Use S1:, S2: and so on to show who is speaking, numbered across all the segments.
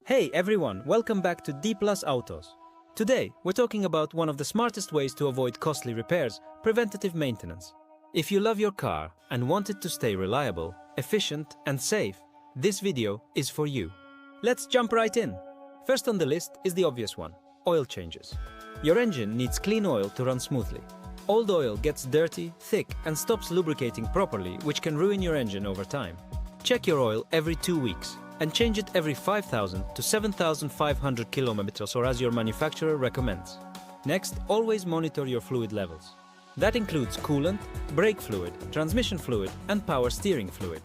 S1: Hey everyone, welcome back to DplusAutos. Today, we're talking about one of the smartest ways to avoid costly repairs, preventative maintenance. If you love your car and want it to stay reliable, efficient and safe, this video is for you. Let's jump right in. First on the list is the obvious one, oil changes. Your engine needs clean oil to run smoothly. Old oil gets dirty, thick and stops lubricating properly, which can ruin your engine over time. Check your oil every 2 weeks and change it every 5,000 to 7,500 kilometers or as your manufacturer recommends. Next, always monitor your fluid levels. That includes coolant, brake fluid, transmission fluid and power steering fluid.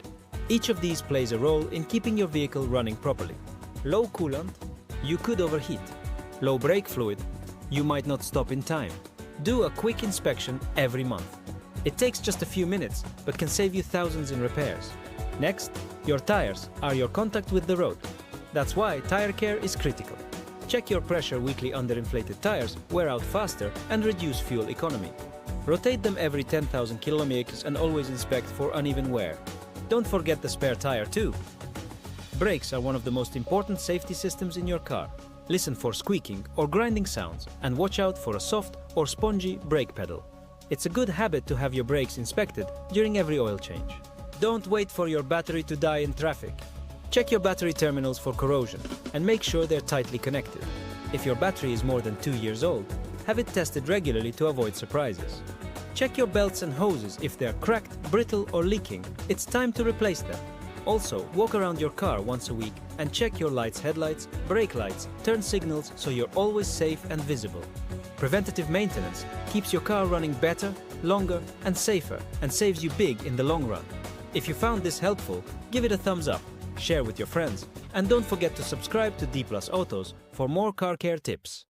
S1: Each of these plays a role in keeping your vehicle running properly. Low coolant, you could overheat. Low brake fluid, you might not stop in time. Do a quick inspection every month. It takes just a few minutes, but can save you thousands in repairs. Next, your tires are your contact with the road. That's why tire care is critical. Check your pressure weekly. Underinflated tires wear out faster and reduce fuel economy. Rotate them every 10,000 kilometers and always inspect for uneven wear. Don't forget the spare tire too. Brakes are one of the most important safety systems in your car. Listen for squeaking or grinding sounds and watch out for a soft or spongy brake pedal. It's a good habit to have your brakes inspected during every oil change. Don't wait for your battery to die in traffic. Check your battery terminals for corrosion and make sure they're tightly connected. If your battery is more than 2 years old, have it tested regularly to avoid surprises. Check your belts and hoses. If they're cracked, brittle or leaking, it's time to replace them. Also, walk around your car once a week and check your lights, headlights, brake lights, turn signals so you're always safe and visible. Preventative maintenance keeps your car running better, longer and safer and saves you big in the long run. If you found this helpful, give it a thumbs up, share with your friends, and don't forget to subscribe to DplusAutos for more car care tips.